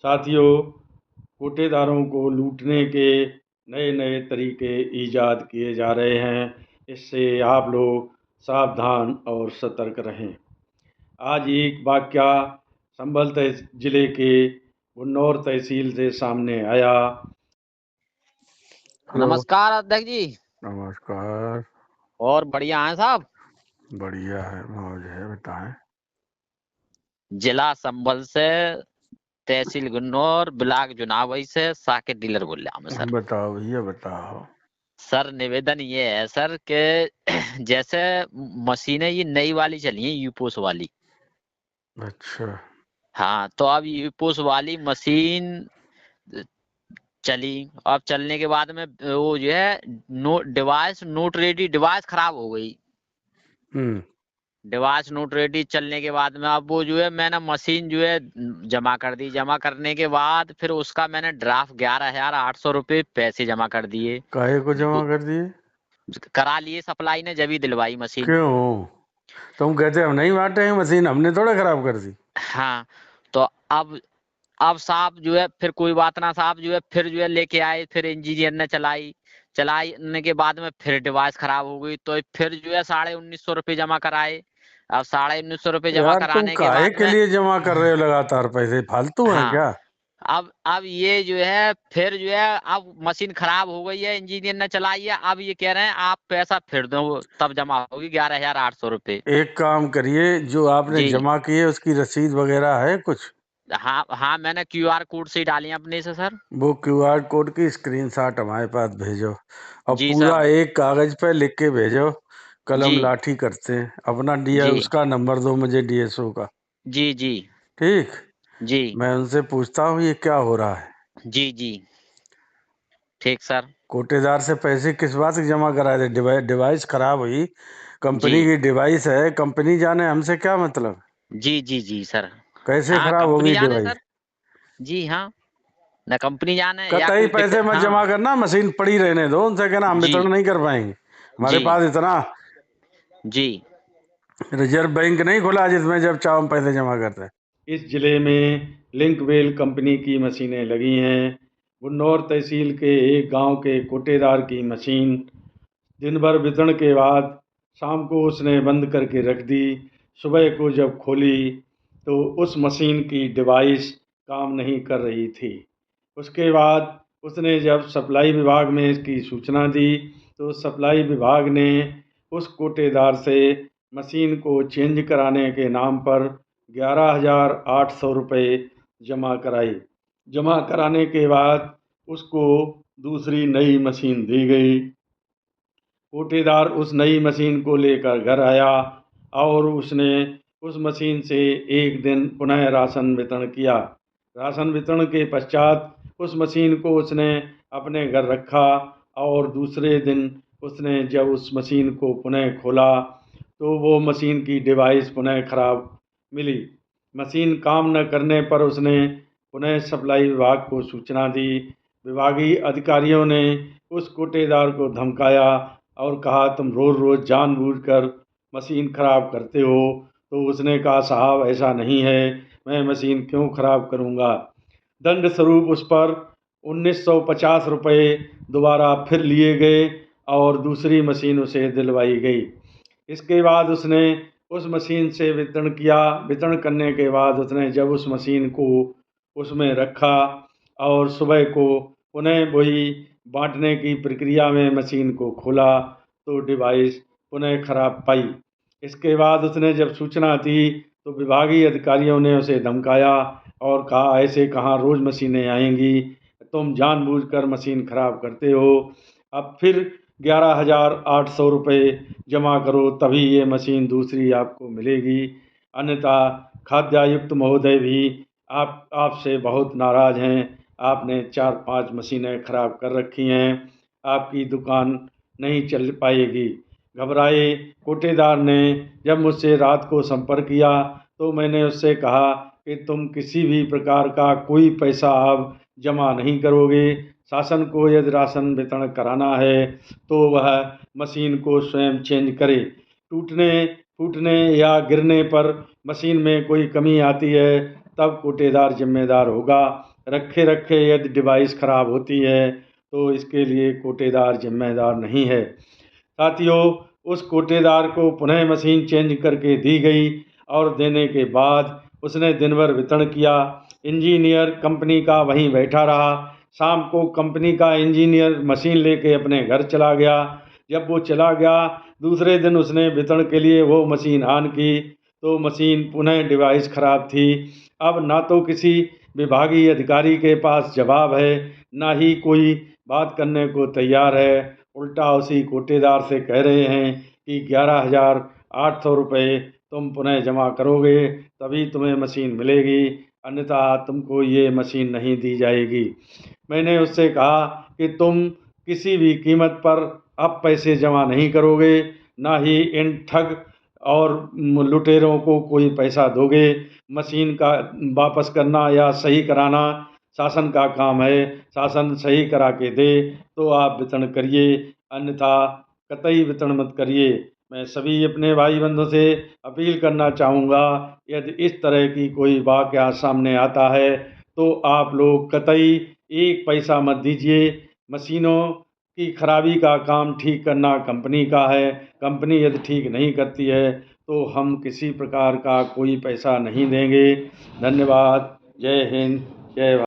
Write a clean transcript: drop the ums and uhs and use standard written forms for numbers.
साथियों, कोटेदारों को लूटने के नए नए तरीके ईजाद किए जा रहे हैं। इससे आप लोग सावधान और सतर्क रहें। आज एक वाकया संभल जिले के गुन्नौर तहसील से सामने आया। नमस्कार अध्यक्ष जी। नमस्कार। और बढ़िया हैं साहब? बढ़िया है, मौज है, बताएं। जिला संभल से, तहसील गुन्नौर, ब्लॉक जुनावई से साकेत डीलर बोल रहा हूँ सर। बताओ भैया, बताओ। सर निवेदन ये है सर कि जैसे मशीनें ये नई वाली चली हैं, यूपोस वाली। अच्छा। हाँ, तो अब यूपोस वाली मशीन चली। अब चलने के बाद में वो जो है नोट रेडी डिवाइस खराब हो गई। डिवाइस नोट रेडी चलने के बाद में अब वो जो है मैंने मशीन जो है जमा कर दी। जमा करने के बाद फिर उसका मैंने ड्राफ्ट 11,800 रुपये पैसे जमा कर दिए। काहे को जमा कर दिए? करा लिए, सप्लाई ने जब ही दिलवाई मशीन। क्यों? तुम कहते हम नहीं बांटे हैं मशीन, हमने थोड़ा खराब कर दी। हाँ, तो अब साहब जो है फिर कोई बात ना, साहब जो है फिर जो है लेके आए। फिर इंजीनियर ने चलाने के बाद में फिर डिवाइस खराब हो गई। तो फिर जो है 19,500 रुपये जमा कराए। अब 19,500 रुपये जमा यार तुम कराने के काहे बाद के में लिए जमा कर रहे हो लगातार पैसे? फालतू हैं हाँ, क्या? अब ये जो है फिर जो है अब मशीन खराब हो गई है, इंजीनियर ने चलाई है। अब ये कह रहे हैं आप पैसा फिर दो, तब जमा होगी 11,800 रुपये। एक काम करिए, जो आपने जी जमा किए उसकी रसीद वगैरह है कुछ? हाँ हाँ, मैंने QR कोड से डाली है अपने से सर। वो क्यूआर कोड की स्क्रीनशॉट हमारे पास भेजो, और जी पूरा सर। एक कागज पे लिख के भेजो। जी कलम लाठी करते हैं। अपना जी उसका नंबर दो मुझे, डीएसओ का। जी जी ठीक। जी मैं उनसे पूछता हूँ ये क्या हो रहा है। जी जी ठीक सर। कोटेदार से पैसे किस बात के जमा कराए थे? डिवाइस खराब हुई, जी कंपनी की डिवाइस है, कंपनी जाने, हमसे क्या मतलब? जी जी जी सर। कैसे हाँ, खराब कंपनी होगी जाने डिवाइस? सर। जी हाँ, न कंपनी जाने या कतई कोई पैसे मत हाँ। जमा करना, मशीन पड़ी रहने दो। उनसे कहना हम जी वितरण नहीं कर पाएंगे, हमारे जी पास इतना जी रिजर्व बैंक नहीं खुला जिसमें जब चाहो हम पैसे जमा करते हैं। इस जिले में लिंकवेल कंपनी की मशीनें लगी हैं। गुन्नौर तहसील के एक गांव के कोटेदार की मशीन दिन भर वितरण के बाद शाम को उसने बंद करके रख दी। सुबह को जब खोली तो उस मशीन की डिवाइस काम नहीं कर रही थी। उसके बाद उसने जब सप्लाई विभाग में इसकी सूचना दी तो सप्लाई विभाग ने उस कोटेदार से मशीन को चेंज कराने के नाम पर 11,800 रुपये जमा कराई। जमा कराने के बाद उसको दूसरी नई मशीन दी गई। कोटेदार उस नई मशीन को लेकर घर आया और उसने उस मशीन से एक दिन पुनः राशन वितरण किया। राशन वितरण के पश्चात उस मशीन को उसने अपने घर रखा और दूसरे दिन उसने जब उस मशीन को पुनः खोला तो वो मशीन की डिवाइस पुनः खराब मिली। मशीन काम न करने पर उसने पुनः सप्लाई विभाग को सूचना दी। विभागीय अधिकारियों ने उस कोटेदार को धमकाया और कहा तुम रोज़ रोज़ जानबूझकर मशीन ख़राब करते हो। तो उसने कहा साहब ऐसा नहीं है, मैं मशीन क्यों ख़राब करूँगा। दंड स्वरूप उस पर 1950 रुपये दोबारा फिर लिए गए और दूसरी मशीन उसे दिलवाई गई। इसके बाद उसने उस मशीन से वितरण किया। वितरण करने के बाद उसने जब उस मशीन को उसमें रखा और सुबह को पुनः वही बांटने की प्रक्रिया में मशीन को खोला तो डिवाइस पुनः खराब पाई। इसके बाद उसने जब सूचना दी तो विभागीय अधिकारियों ने उसे धमकाया और कहा ऐसे कहाँ रोज़ मशीनें आएंगी, तुम जानबूझकर मशीन खराब करते हो। अब फिर 11,800 रुपये जमा करो तभी ये मशीन दूसरी आपको मिलेगी, अन्यथा खाद्यायुक्त महोदय भी आपसे बहुत नाराज़ हैं। आपने 4-5 मशीनें ख़राब कर रखी हैं, आपकी दुकान नहीं चल पाएगी। घबराए कोटेदार ने जब मुझसे रात को संपर्क किया तो मैंने उससे कहा कि तुम किसी भी प्रकार का कोई पैसा अब जमा नहीं करोगे। शासन को यदि राशन वितरण कराना है तो वह मशीन को स्वयं चेंज करे। टूटने फूटने या गिरने पर मशीन में कोई कमी आती है तब कोटेदार जिम्मेदार होगा। रखे रखे यदि डिवाइस ख़राब होती है तो इसके लिए कोटेदार जिम्मेदार नहीं है। साथियों, उस कोटेदार को पुनः मशीन चेंज करके दी गई और देने के बाद उसने दिन भर वितरण किया। इंजीनियर कंपनी का वहीं बैठा रहा। शाम को कंपनी का इंजीनियर मशीन लेके अपने घर चला गया। जब वो चला गया, दूसरे दिन उसने वितरण के लिए वो मशीन ऑन की तो मशीन पुनः डिवाइस ख़राब थी। अब ना तो किसी विभागीय अधिकारी के पास जवाब है, ना ही कोई बात करने को तैयार है। उल्टा उसी कोटेदार से कह रहे हैं कि 11,800 रुपये तुम पुनः जमा करोगे तभी तुम्हें मशीन मिलेगी, अन्यथा तुमको ये मशीन नहीं दी जाएगी। मैंने उससे कहा कि तुम किसी भी कीमत पर अब पैसे जमा नहीं करोगे, ना ही इन ठग और लुटेरों को कोई पैसा दोगे। मशीन का वापस करना या सही कराना शासन का काम है। शासन सही करा के दे तो आप वितरण करिए, अन्यथा कतई वितरण मत करिए। मैं सभी अपने भाई बंधुओं से अपील करना चाहूँगा, यदि इस तरह की कोई वाक़या सामने आता है तो आप लोग कतई एक पैसा मत दीजिए। मशीनों की खराबी का काम ठीक करना कंपनी का है। कंपनी यदि ठीक नहीं करती है तो हम किसी प्रकार का कोई पैसा नहीं देंगे। धन्यवाद। जय हिंद, जय भारत।